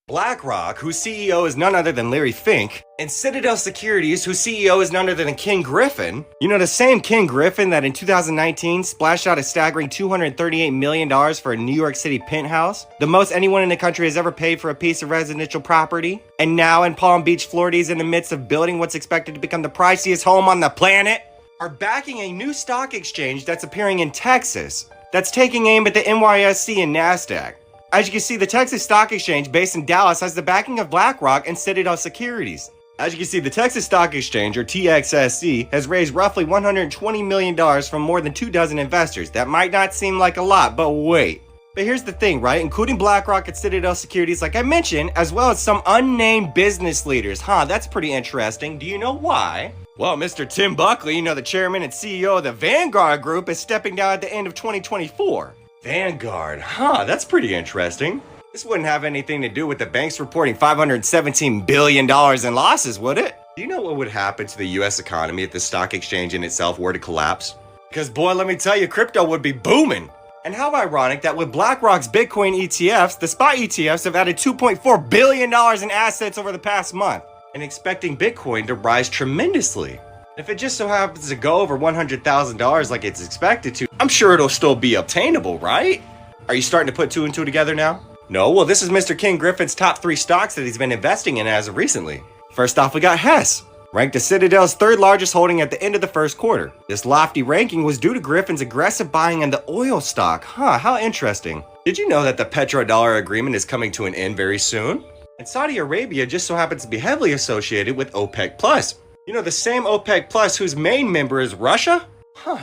BlackRock, whose CEO is none other than Larry Fink, and Citadel Securities, whose CEO is none other than Ken Griffin. You know, the same Ken Griffin that in 2019 splashed out a staggering $238 million for a New York City penthouse, the most anyone in the country has ever paid for a piece of residential property, and now in Palm Beach, Florida, is in the midst of building what's expected to become the priciest home on the planet, are backing a new stock exchange that's appearing in Texas, that's taking aim at the NYSE and NASDAQ. As you can see, the Texas Stock Exchange, based in Dallas, has the backing of BlackRock and Citadel Securities. As you can see, the Texas Stock Exchange, or TXSC, has raised roughly $120 million from more than 24 investors. That might not seem like a lot, but wait. But here's the thing, right? Including BlackRock and Citadel Securities, like I mentioned, as well as some unnamed business leaders. That's pretty interesting. Do you know why? Well, Mr. Tim Buckley, you know, the chairman and CEO of the Vanguard Group, is stepping down at the end of 2024. Vanguard, that's pretty interesting. This wouldn't have anything to do with the banks reporting $517 billion in losses, would it? Do you know what would happen to the US economy if the stock exchange in itself were to collapse? Because boy, let me tell you, crypto would be booming. And how ironic that with BlackRock's Bitcoin ETFs, the spot ETFs have added $2.4 billion in assets over the past month, and expecting Bitcoin to rise tremendously. If it just so happens to go over $100,000 like it's expected to, I'm sure it'll still be obtainable, right? Are you starting to put two and two together now? No? Well, this is Mr. Ken Griffin's top 3 stocks that he's been investing in as of recently. First off, we got Hess, ranked as Citadel's 3rd largest holding at the end of the first quarter. This lofty ranking was due to Griffin's aggressive buying in the oil stock. How interesting. Did you know that the petrodollar agreement is coming to an end very soon? And Saudi Arabia just so happens to be heavily associated with OPEC+. You know, the same OPEC+ whose main member is Russia?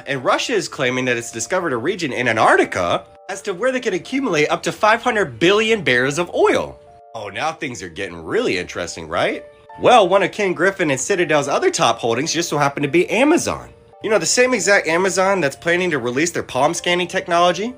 And Russia is claiming that it's discovered a region in Antarctica as to where they can accumulate up to 500 billion barrels of oil. Oh, now things are getting really interesting, right? Well, one of Ken Griffin and Citadel's other top holdings just so happened to be Amazon. You know, the same exact Amazon that's planning to release their palm scanning technology?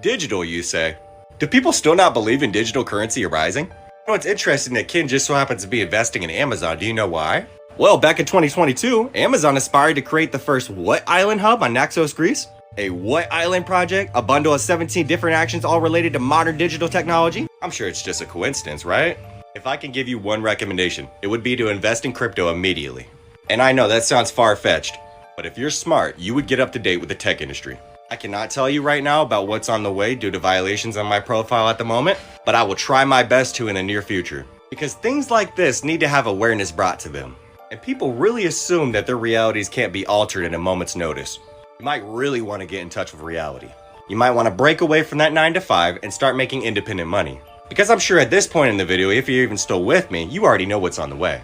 Digital, you say? Do people still not believe in digital currency arising? You know, it's interesting that Ken just so happens to be investing in Amazon. Do you know why? Well, back in 2022, Amazon aspired to create the first What Island hub on Naxos, Greece. A What Island project, a bundle of 17 different actions all related to modern digital technology. I'm sure it's just a coincidence, right? If I can give you one recommendation, it would be to invest in crypto immediately. And I know that sounds far-fetched, but if you're smart, you would get up to date with the tech industry. I cannot tell you right now about what's on the way due to violations on my profile at the moment, but I will try my best to in the near future. Because things like this need to have awareness brought to them. And people really assume that their realities can't be altered in a moment's notice. You might really want to get in touch with reality. You might want to break away from that 9 to 5 and start making independent money. Because I'm sure at this point in the video, if you're even still with me, you already know what's on the way.